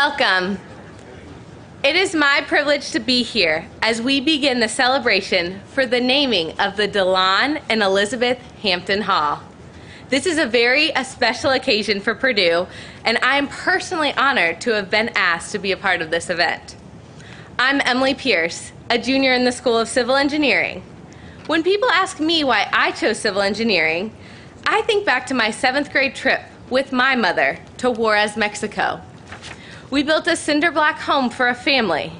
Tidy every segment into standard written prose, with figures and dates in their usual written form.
Welcome. It is my privilege to be here as we begin the celebration for the naming of the DeLon and Elizabeth Hampton Hall. This is a very special occasion for Purdue, and I am personally honored to have been asked to be a part of this event. I'm Emily Pierce, a junior in the School of Civil Engineering. When people ask me why I chose civil engineering, I think back to my 7th grade trip with my mother to Juarez, Mexico. We built a cinder block home for a family.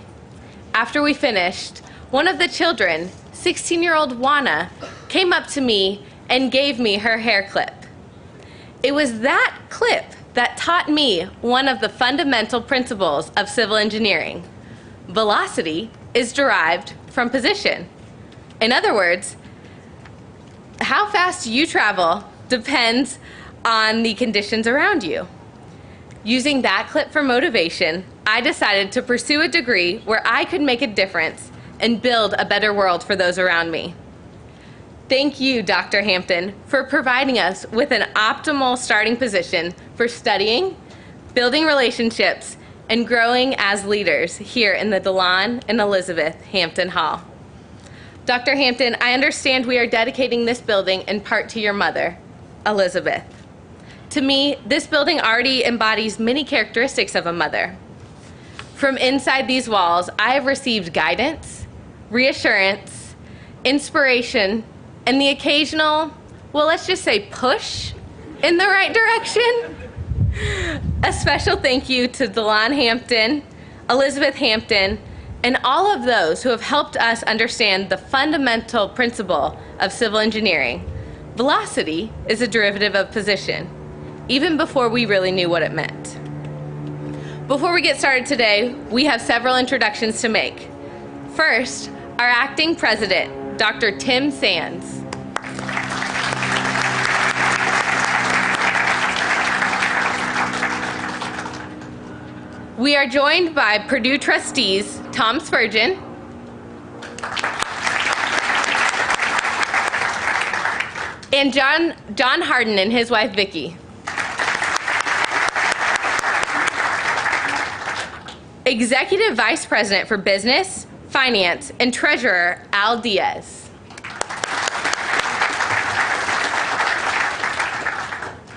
After we finished, one of the children, 16-year-old Juana, came up to me and gave me her hair clip. It was that clip that taught me one of the fundamental principles of civil engineering. Velocity is derived from position. In other words, how fast you travel depends on the conditions around you. Using that clip for motivation, I decided to pursue a degree where I could make a difference and build a better world for those around me. Thank you, Dr. Hampton, for providing us with an optimal starting position for studying, building relationships, and growing as leaders here in the DeLon and Elizabeth Hampton Hall. Dr. Hampton, I understand we are dedicating this building in part to your mother, Elizabeth. To me, this building already embodies many characteristics of a mother. From inside these walls, I have received guidance, reassurance, inspiration, and the occasional, well, let's just say push in the right direction. A special thank you to DeLon Hampton, Elizabeth Hampton, and all of those who have helped us understand the fundamental principle of civil engineering. Velocity is a derivative of position, even before we really knew what it meant. Before we get started today, we have several introductions to make. First, our acting president, Dr. Tim Sands. We are joined by Purdue trustees, Tom Spurgeon, and John Harden and his wife, Vicki. Executive Vice President for Business, Finance, and Treasurer, Al Diaz.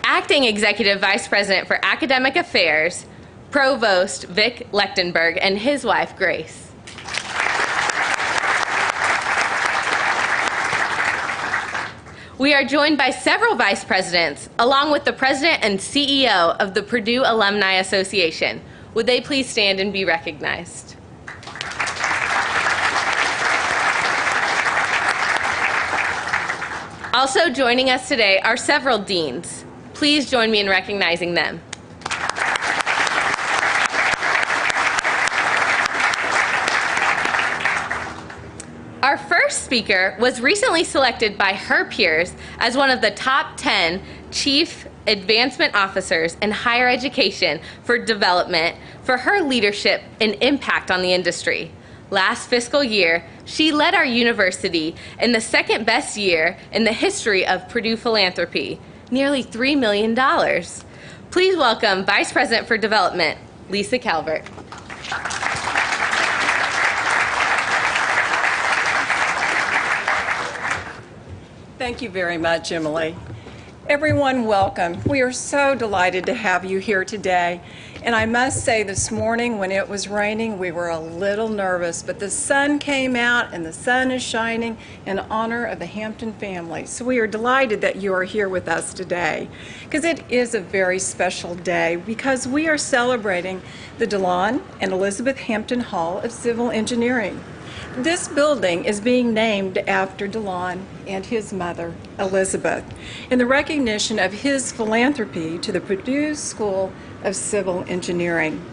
Acting Executive Vice President for Academic Affairs, Provost Vic Lechtenberg and his wife, Grace. We are joined by several vice presidents, along with the president and CEO of the Purdue Alumni Association. Would they please stand and be recognized? Also joining us today are several deans. Please join me in recognizing them. Our first speaker was recently selected by her peers as one of the top 10 Chief Advancement Officers in Higher Education for Development for her leadership and impact on the industry. Last fiscal year, she led our university in the second best year in the history of Purdue philanthropy, nearly $3 million. Please welcome Vice President for Development, Lisa Calvert. Thank you very much, Emily. Everyone, welcome. We are so delighted to have you here today. And I must say, this morning when it was raining, we were a little nervous, but the sun came out and the sun is shining in honor of the Hampton family. So we are delighted that you are here with us today, because it is a very special day, because we are celebrating the DeLon and Elizabeth Hampton Hall of Civil Engineering. This building is being named after DeLon and his mother, Elizabeth, in the recognition of his philanthropy to the Purdue School of Civil Engineering.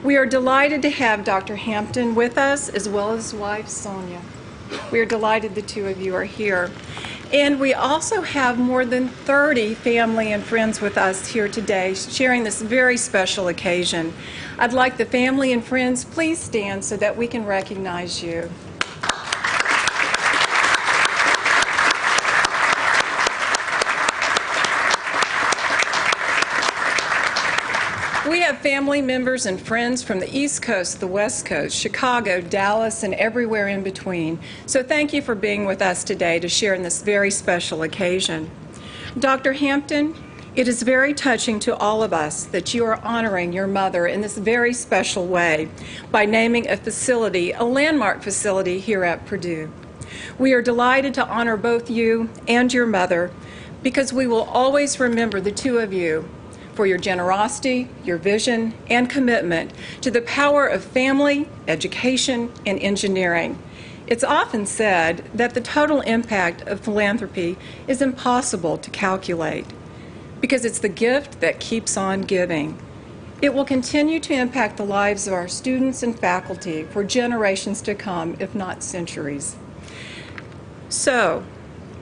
We are delighted to have Dr. Hampton with us, as well as his wife, Sonia. We are delighted the two of you are here. And we also have more than 30 family and friends with us here today, sharing this very special occasion. I'd like the family and friends, please stand so that we can recognize you. We have family members and friends from the East Coast, the West Coast, Chicago, Dallas, and everywhere in between. So thank you for being with us today to share in this very special occasion. Dr. Hampton, it is very touching to all of us that you are honoring your mother in this very special way by naming a facility, a landmark facility here at Purdue. We are delighted to honor both you and your mother because we will always remember the two of you for your generosity, your vision, and commitment to the power of family, education, and engineering. It's often said that the total impact of philanthropy is impossible to calculate because it's the gift that keeps on giving. It will continue to impact the lives of our students and faculty for generations to come, if not centuries. So,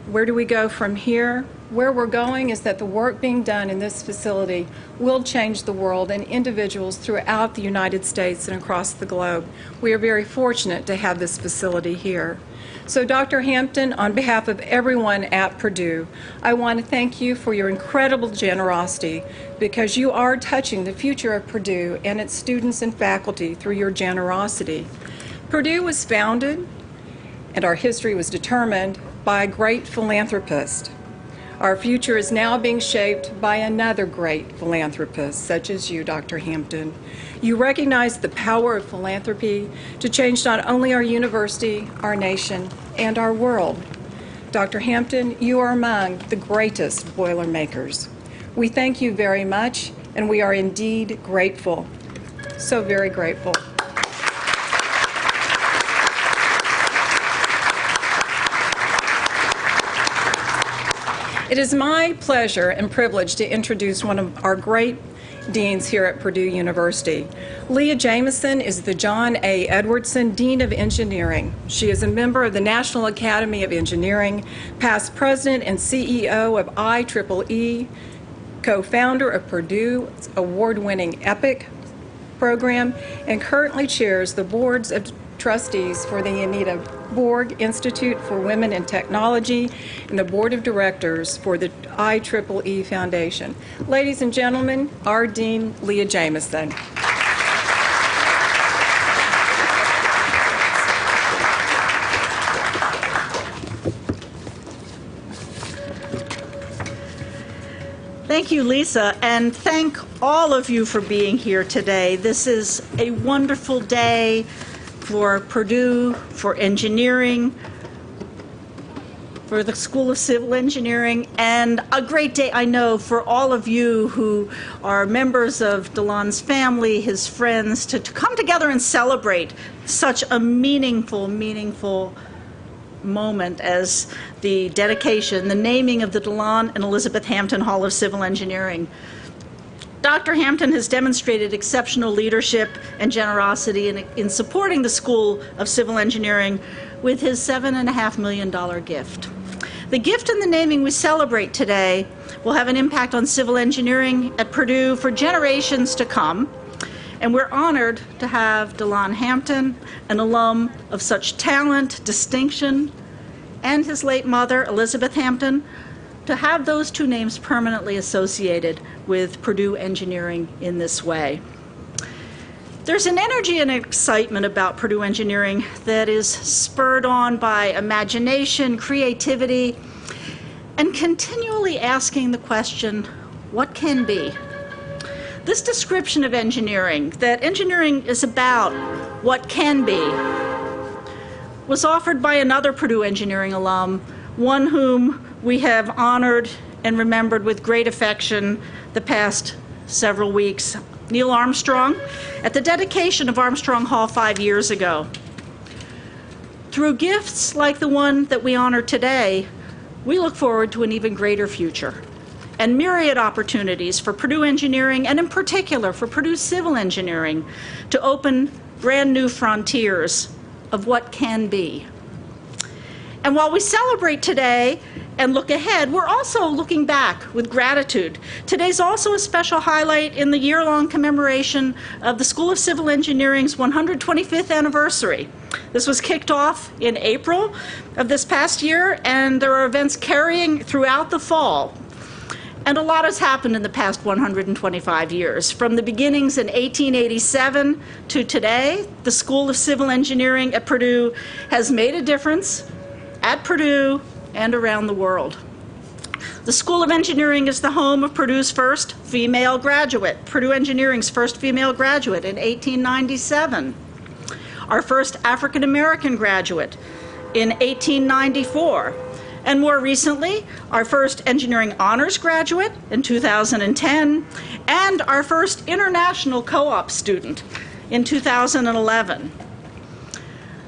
where do we go from here? Where we're going is that the work being done in this facility will change the world and individuals throughout the United States and across the globe. We are very fortunate to have this facility here. So Dr. Hampton, on behalf of everyone at Purdue, I want to thank you for your incredible generosity because you are touching the future of Purdue and its students and faculty through your generosity. Purdue was founded and our history was determined by a great philanthropist. Our future is now being shaped by another great philanthropist, such as you, Dr. Hampton. You recognize the power of philanthropy to change not only our university, our nation, and our world. Dr. Hampton, you are among the greatest Boilermakers. We thank you very much, and we are indeed grateful. So very grateful. It is my pleasure and privilege to introduce one of our great deans here at Purdue University. Leah Jamison is the John A. Edwardson Dean of Engineering. She is a member of the National Academy of Engineering, past president and CEO of IEEE, co-founder of Purdue's award-winning EPIC program, and currently chairs the boards of trustees for the Anita Borg Institute for Women in Technology and the board of directors for the IEEE Foundation. Ladies and gentlemen, our Dean, Leah Jamison. Thank you, Lisa, and thank all of you for being here today. This is a wonderful day for Purdue, for engineering, for the School of Civil Engineering, and a great day, I know, for all of you who are members of DeLon's family, his friends, to come together and celebrate such a meaningful moment as the dedication, the naming of the DeLon and Elizabeth Hampton Hall of Civil Engineering. Dr. Hampton has demonstrated exceptional leadership and generosity in supporting the School of Civil Engineering with his $7.5 million gift. The gift and the naming we celebrate today will have an impact on civil engineering at Purdue for generations to come, and we're honored to have DeLon Hampton, an alum of such talent, distinction, and his late mother, Elizabeth Hampton, to have those two names permanently associated with Purdue engineering in this way. There's an energy and excitement about Purdue engineering that is spurred on by imagination, creativity, and continually asking the question, what can be? This description of engineering, that engineering is about what can be, was offered by another Purdue engineering alum, one whom we have honored and remembered with great affection the past several weeks, Neil Armstrong, at the dedication of Armstrong Hall 5 years ago. Through gifts like the one that we honor today, we look forward to an even greater future and myriad opportunities for Purdue engineering, and in particular for Purdue civil engineering, to open brand new frontiers of what can be. And while we celebrate today and look ahead, we're also looking back with gratitude. Today's also a special highlight in the year-long commemoration of the School of Civil Engineering's 125th anniversary. This was kicked off in April of this past year, and there are events carrying throughout the fall. And a lot has happened in the past 125 years. From the beginnings in 1887 to today, the School of Civil Engineering at Purdue has made a difference at Purdue and around the world. The School of Engineering is the home of Purdue's first female graduate, Purdue Engineering's first female graduate in 1897. Our first African American graduate in 1894. And more recently, our first engineering honors graduate in 2010, and our first international co-op student in 2011.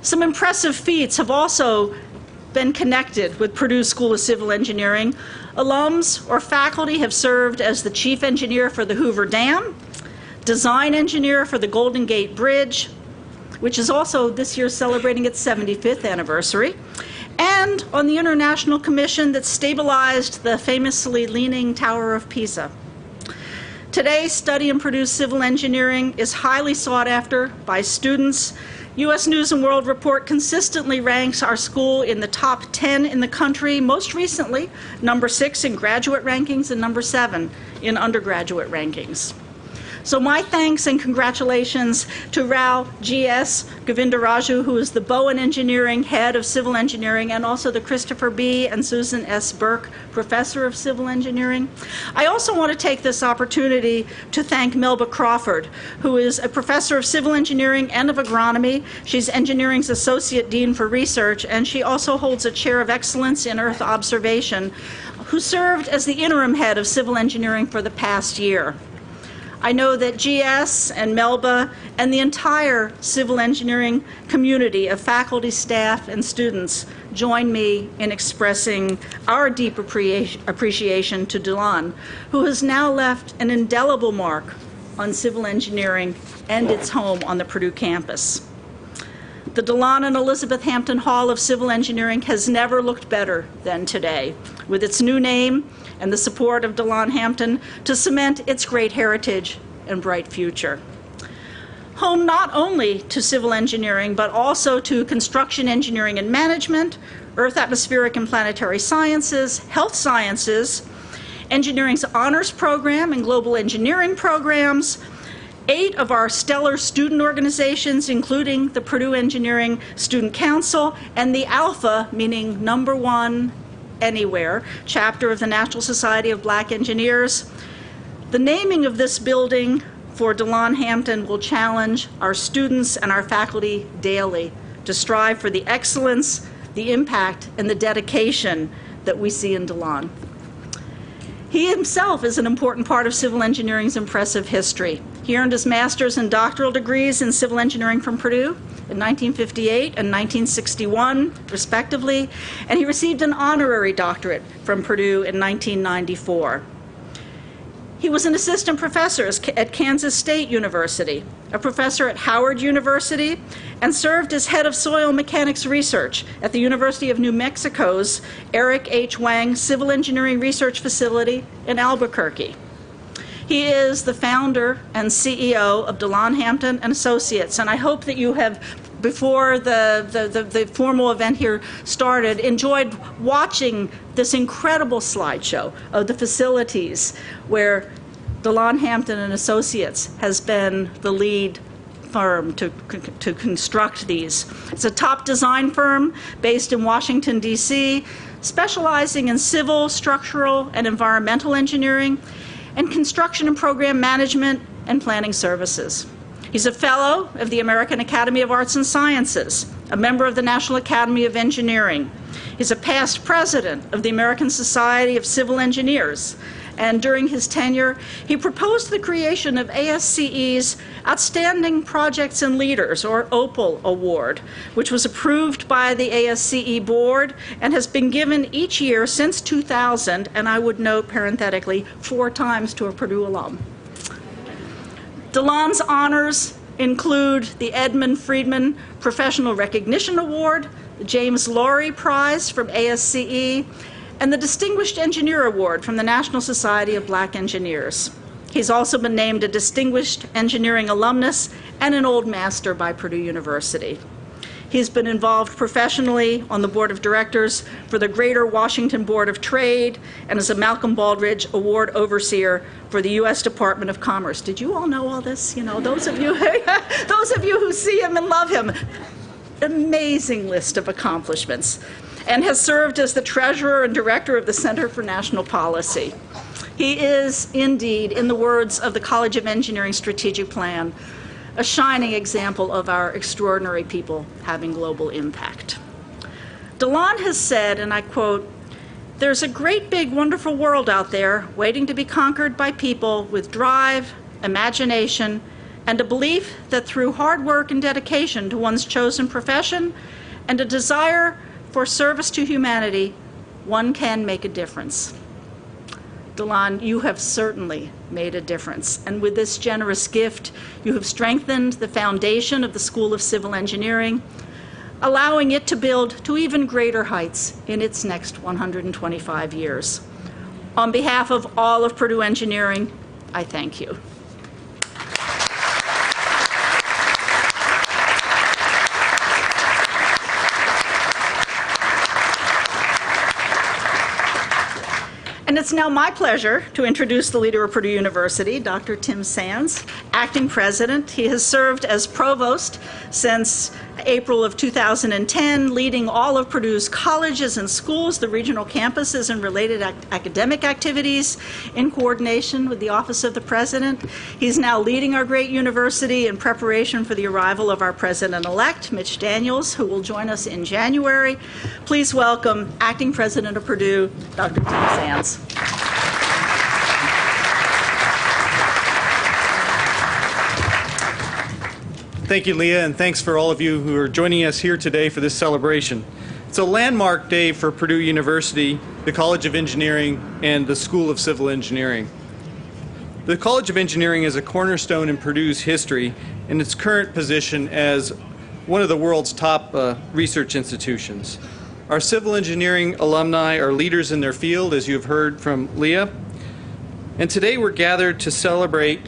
Some impressive feats have also been connected with Purdue School of Civil Engineering. Alums or faculty have served as the chief engineer for the Hoover Dam, design engineer for the Golden Gate Bridge, which is also this year celebrating its 75th anniversary, and on the international commission that stabilized the famously leaning Tower of Pisa. Today, study in Purdue Civil Engineering is highly sought after by students. U.S. News & World Report consistently ranks our school in the top 10 in the country, most recently number 6 in graduate rankings and number 7 in undergraduate rankings. So my thanks and congratulations to Rao G.S. Govindaraju, who is the Bowen Engineering Head of Civil Engineering, and also the Christopher B. and Susan S. Burke Professor of Civil Engineering. I also want to take this opportunity to thank Melba Crawford, who is a Professor of Civil Engineering and of Agronomy. She's Engineering's Associate Dean for Research, and she also holds a Chair of Excellence in Earth Observation, who served as the Interim Head of Civil Engineering for the past year. I know that GS and Melba and the entire civil engineering community of faculty, staff, and students join me in expressing our deep appreciation to DeLon, who has now left an indelible mark on civil engineering and its home on the Purdue campus. The DeLon and Elizabeth Hampton Hall of Civil Engineering has never looked better than today, with its new name and the support of DeLon Hampton to cement its great heritage and bright future. Home not only to civil engineering, but also to construction engineering and management, earth, atmospheric, and planetary sciences, health sciences, engineering's honors program and global engineering programs, 8 of our stellar student organizations, including the Purdue Engineering Student Council and the Alpha, meaning number 1 anywhere, chapter of the National Society of Black Engineers. The naming of this building for DeLon Hampton will challenge our students and our faculty daily to strive for the excellence, the impact, and the dedication that we see in DeLon. He himself is an important part of civil engineering's impressive history. He earned his master's and doctoral degrees in civil engineering from Purdue in 1958 and 1961, respectively, and he received an honorary doctorate from Purdue in 1994. He was an assistant professor at Kansas State University, a professor at Howard University, and served as head of soil mechanics research at the University of New Mexico's Eric H. Wang Civil Engineering Research Facility in Albuquerque. He is the founder and CEO of DeLon Hampton and Associates, and I hope that you have, before the formal event here started, enjoyed watching this incredible slideshow of the facilities where DeLon Hampton and Associates has been the lead firm to construct these. It's a top design firm based in Washington, D.C., specializing in civil, structural, and environmental engineering, and construction and program management and planning services. He's a fellow of the American Academy of Arts and Sciences, a member of the National Academy of Engineering. He's a past president of the American Society of Civil Engineers, and during his tenure, he proposed the creation of ASCE's Outstanding Projects and Leaders, or OPAL Award, which was approved by the ASCE board and has been given each year since 2000, and I would note parenthetically, 4 times to a Purdue alum. DeLon's honors include the Edmund Friedman Professional Recognition Award, the James Laurie Prize from ASCE, and the Distinguished Engineer Award from the National Society of Black Engineers. He's also been named a Distinguished Engineering Alumnus and an Old Master by Purdue University. He's been involved professionally on the board of directors for the Greater Washington Board of Trade and is a Malcolm Baldrige Award Overseer for the U.S. Department of Commerce. Did you all know all this? You know, those of you who see him and love him. Amazing list of accomplishments. And has served as the treasurer and director of the Center for National Policy. He is indeed, in the words of the College of Engineering Strategic Plan, a shining example of our extraordinary people having global impact. DeLon has said, and I quote, "There's a great big wonderful world out there waiting to be conquered by people with drive, imagination, and a belief that through hard work and dedication to one's chosen profession and a desire for service to humanity, one can make a difference." DeLon, you have certainly made a difference. And with this generous gift, you have strengthened the foundation of the School of Civil Engineering, allowing it to build to even greater heights in its next 125 years. On behalf of all of Purdue Engineering, I thank you. And it's now my pleasure to introduce the leader of Purdue University, Dr. Tim Sands, acting president. He has served as provost since April of 2010, leading all of Purdue's colleges and schools, the regional campuses, and related academic activities in coordination with the Office of the President. He's now leading our great university in preparation for the arrival of our president-elect, Mitch Daniels, who will join us in January. Please welcome acting president of Purdue, Dr. Tim Sands. Thank you, Leah, and thanks for all of you who are joining us here today for this celebration. It's a landmark day for Purdue University, the College of Engineering, and the School of Civil Engineering. The College of Engineering is a cornerstone in Purdue's history in its current position as one of the world's top research institutions. Our civil engineering alumni are leaders in their field, as you've heard from Leah. And today we're gathered to celebrate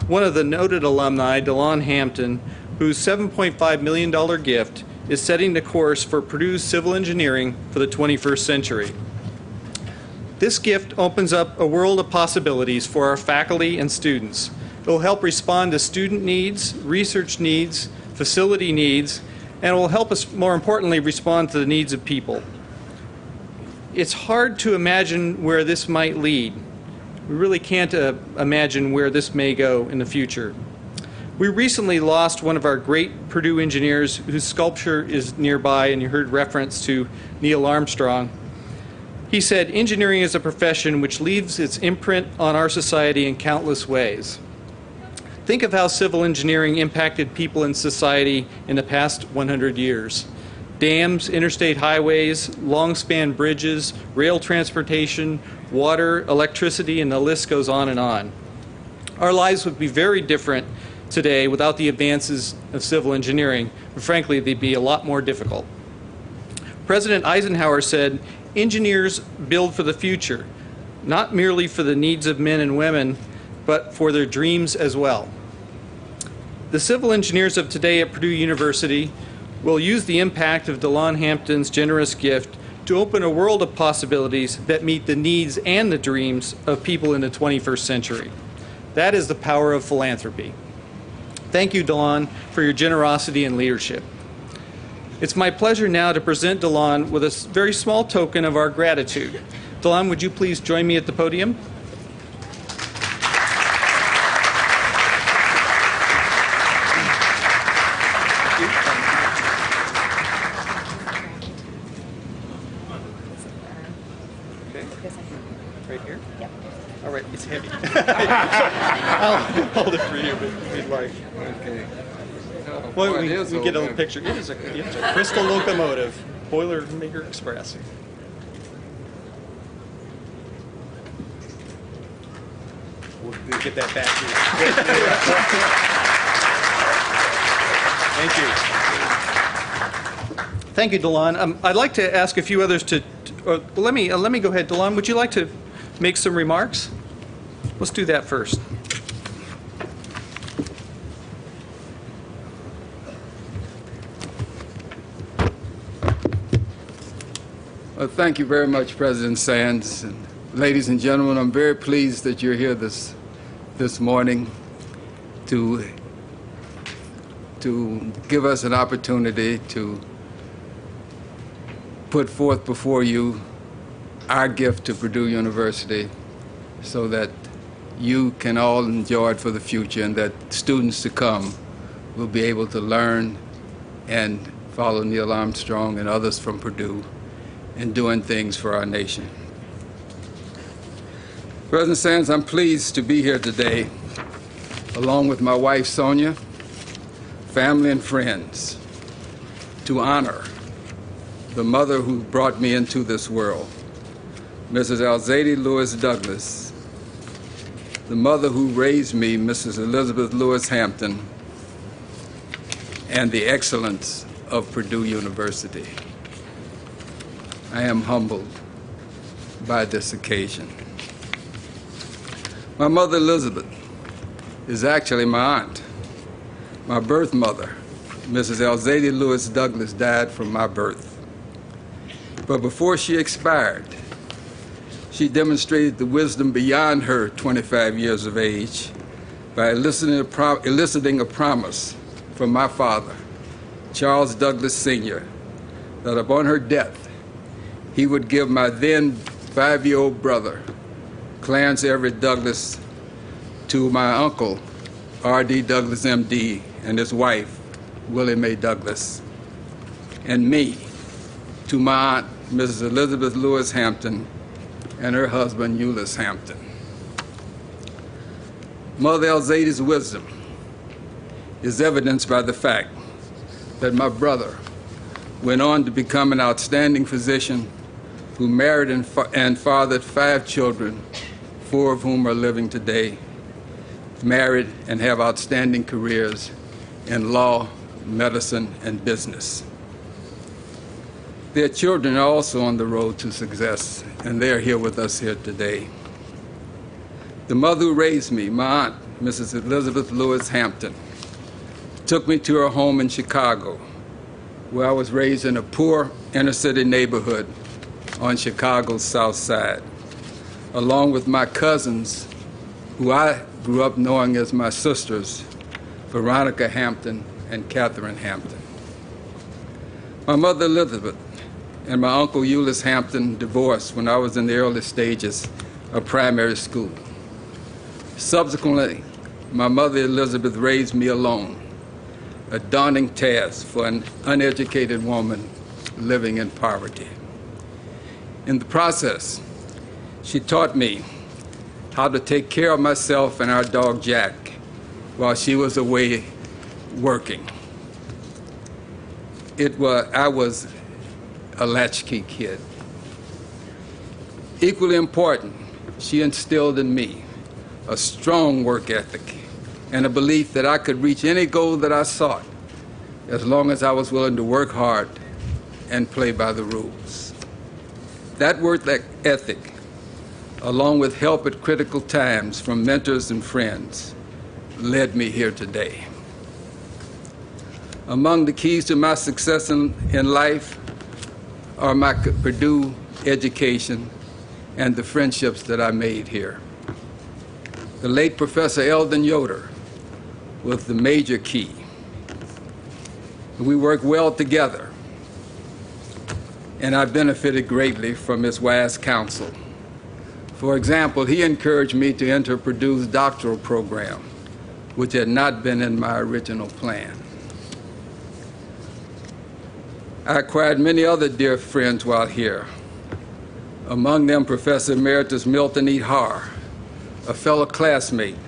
one of the noted alumni, DeLon Hampton, whose $7.5 million gift is setting the course for Purdue's civil engineering for the 21st century. This gift opens up a world of possibilities for our faculty and students. It will help respond to student needs, research needs, facility needs, and it will help us, more importantly, respond to the needs of people. It's hard to imagine where this might lead. We really can't imagine where this may go in the future. We recently lost one of our great Purdue engineers whose sculpture is nearby, and you heard reference to Neil Armstrong. He said, "Engineering is a profession which leaves its imprint on our society in countless ways." Think of how civil engineering impacted people in society in the past 100 years. Dams, interstate highways, long-span bridges, rail transportation, water, electricity, and the list goes on and on. Our lives would be very different today without the advances of civil engineering, but frankly, they'd be a lot more difficult. President Eisenhower said, "Engineers build for the future, not merely for the needs of men and women, but for their dreams as well." The civil engineers of today at Purdue University will use the impact of DeLon Hampton's generous gift to open a world of possibilities that meet the needs and the dreams of people in the 21st century. That is the power of philanthropy. Thank you, DeLon, for your generosity and leadership. It's my pleasure now to present DeLon with a very small token of our gratitude. DeLon, would you please join me at the podium? Right here? Yep. All right, it's heavy. I'll hold it for you if you'd like. Okay. Well, we get a little picture. It is a crystal locomotive, Boilermaker Express. We'll get that back to you. Thank you. Thank you, DeLon. I'd like to ask a few others to let me go ahead. DeLon, would you like to make some remarks? Let's do that first. Thank you very much, President Sands. And ladies and gentlemen, I'm very pleased that you're here this morning to give us an opportunity to put forth before you our gift to Purdue University so that you can all enjoy it for the future and that students to come will be able to learn and follow Neil Armstrong and others from Purdue in doing things for our nation. President Sands, I'm pleased to be here today along with my wife Sonia, family and friends, to honor the mother who brought me into this world, Mrs. Alzady Lewis Douglas, the mother who raised me, Mrs. Elizabeth Lewis Hampton, and the excellence of Purdue University. I am humbled by this occasion. My mother Elizabeth is actually my aunt. My birth mother, Mrs. Alzady Lewis Douglas, died from my birth. But before she expired, she demonstrated the wisdom beyond her 25 years of age by eliciting a promise from my father, Charles Douglas Sr., that upon her death, he would give my then 5-year-old brother, Clarence Everett Douglas, to my uncle, R.D. Douglas, M.D., and his wife, Willie Mae Douglas, and me to my aunt, Mrs. Elizabeth Lewis Hampton, and her husband, Euless Hampton. Mother Alzady's wisdom is evidenced by the fact that my brother went on to become an outstanding physician who married and fathered 5 children, 4 of whom are living today, married and have outstanding careers in law, medicine, and business. Their children are also on the road to success, and they're here with us here today. The mother who raised me, my aunt, Mrs. Elizabeth Lewis Hampton, took me to her home in Chicago, where I was raised in a poor inner-city neighborhood on Chicago's South Side, along with my cousins, who I grew up knowing as my sisters, Veronica Hampton and Catherine Hampton. My mother Elizabeth and my uncle Euless Hampton divorced when I was in the early stages of primary school. Subsequently, my mother Elizabeth raised me alone, a daunting task for an uneducated woman living in poverty. In the process, she taught me how to take care of myself and our dog Jack while she was away working. I was a latchkey kid. Equally important, she instilled in me a strong work ethic and a belief that I could reach any goal that I sought as long as I was willing to work hard and play by the rules. That work ethic, along with help at critical times from mentors and friends, led me here today. Among the keys to my success in life are my Purdue education and the friendships that I made here. The late Professor Eldon Yoder was the major key. We worked well together, and I benefited greatly from his wise counsel. For example, he encouraged me to enter Purdue's doctoral program, which had not been in my original plan. I acquired many other dear friends while here, among them Professor Emeritus Milton E. Haar, a fellow classmate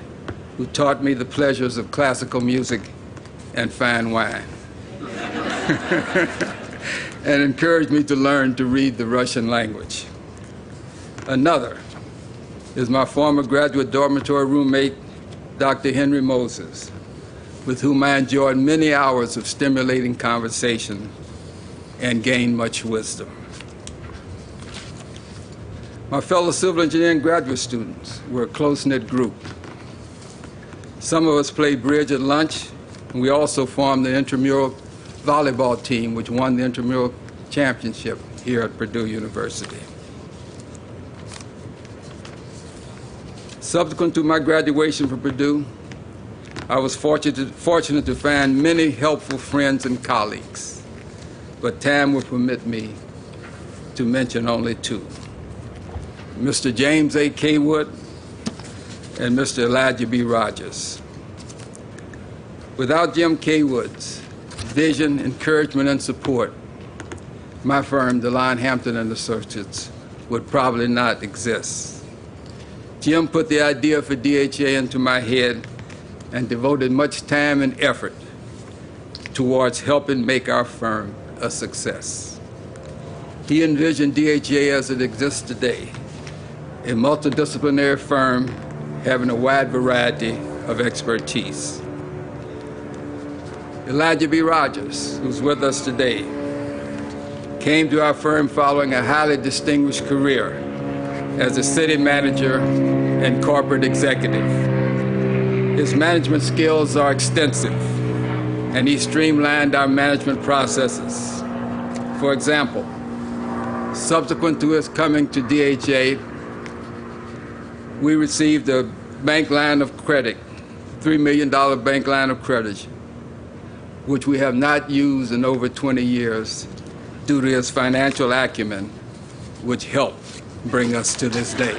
who taught me the pleasures of classical music and fine wine, and encouraged me to learn to read the Russian language. Another is my former graduate dormitory roommate, Dr. Henry Moses, with whom I enjoyed many hours of stimulating conversation and gained much wisdom. My fellow civil engineering graduate students were a close-knit group. Some of us played bridge at lunch, and we also formed the intramural volleyball team, which won the intramural championship here at Purdue University. Subsequent to my graduation from Purdue, I was fortunate to find many helpful friends and colleagues, but time will permit me to mention only two: Mr. James A. Kaywood and Mr. Elijah B. Rogers. Without Jim Kaywood's vision, encouragement, and support, my firm, DeLon, Hampton & Associates, would probably not exist. Jim put the idea for DHA into my head and devoted much time and effort towards helping make our firm a success. He envisioned DHA as it exists today, a multidisciplinary firm having a wide variety of expertise. Elijah B. Rogers, who's with us today, came to our firm following a highly distinguished career as a city manager and corporate executive. His management skills are extensive, and he streamlined our management processes. For example, subsequent to his coming to DHA, we received a bank line of credit, $3 million bank line of credit, which we have not used in over 20 years due to his financial acumen, which helped bring us to this day.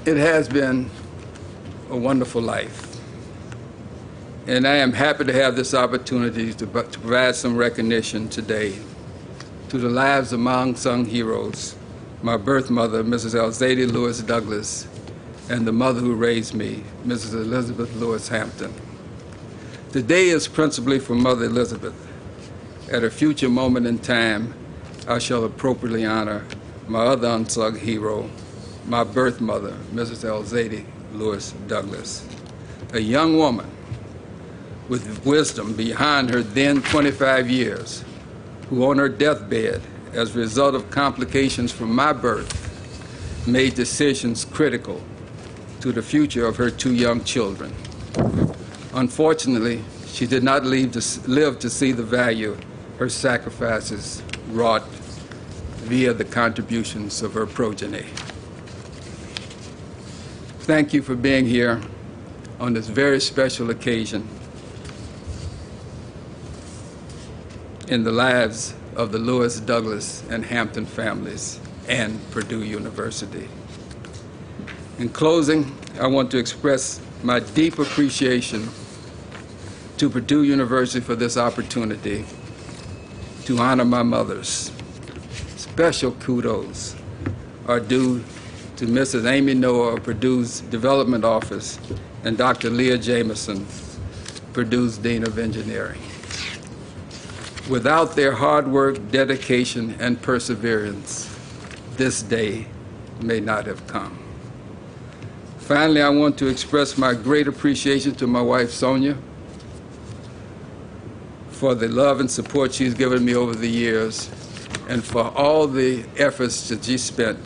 It has been a wonderful life, and I am happy to have this opportunity to provide some recognition today to the lives of my unsung heroes, my birth mother, Mrs. Elzadie Lewis Douglas, and the mother who raised me, Mrs. Elizabeth Lewis Hampton. Today is principally for Mother Elizabeth. At a future moment in time, I shall appropriately honor my other unsung hero, my birth mother, Mrs. Elzadie Lewis Douglas, a young woman with wisdom behind her then 25 years, who on her deathbed, as a result of complications from my birth, made decisions critical to the future of her two young children. Unfortunately, she did not live to see the value her sacrifices wrought via the contributions of her progeny. Thank you for being here on this very special occasion in the lives of the Lewis, Douglas, and Hampton families and Purdue University. In closing, I want to express my deep appreciation to Purdue University for this opportunity to honor my mothers. Special kudos are due to Mrs. Amy Noah of Purdue's Development Office and Dr. Leah Jameson, Purdue's Dean of Engineering. Without their hard work, dedication, and perseverance, this day may not have come. Finally, I want to express my great appreciation to my wife, Sonia, for the love and support she's given me over the years, and for all the efforts that she spent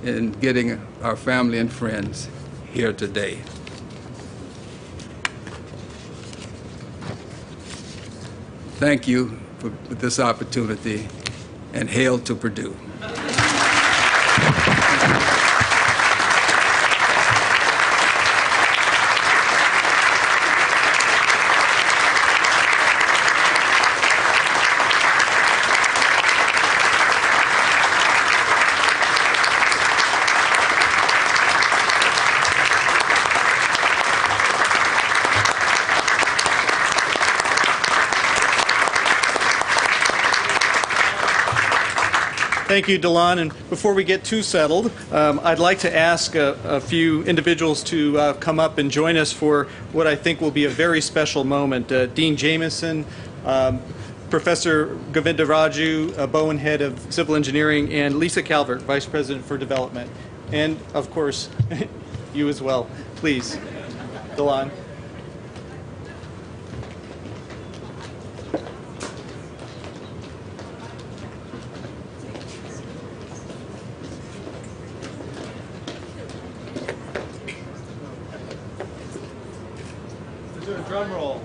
in getting our family and friends here today. Thank you for this opportunity, and hail to Purdue. Thank you, DeLon. And before we get too settled, I'd like to ask a few individuals to come up and join us for what I think will be a very special moment. Dean Jameson, Professor Govinda Raju, Bowen Head of Civil Engineering, and Lisa Calvert, Vice President for Development. And, of course, you as well. Please, DeLon. Drum roll.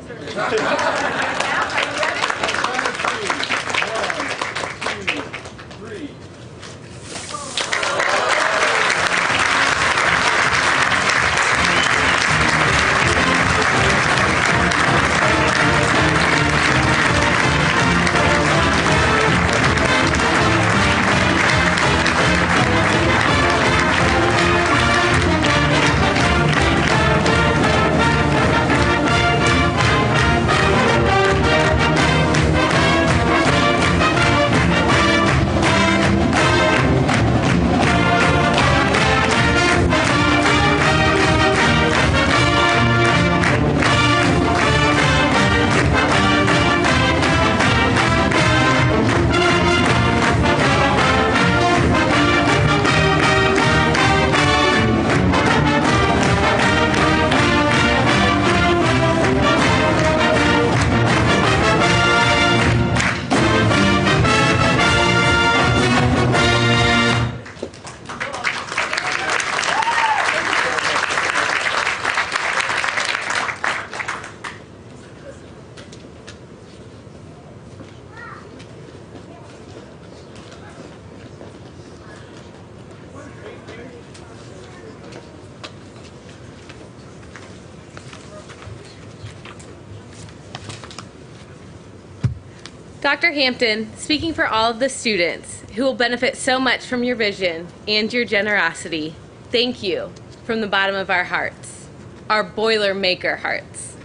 Dr. Hampton, speaking for all of the students who will benefit so much from your vision and your generosity, thank you from the bottom of our hearts, our Boilermaker hearts.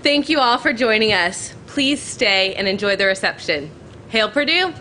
Thank you all for joining us. Please stay and enjoy the reception. Hail Purdue!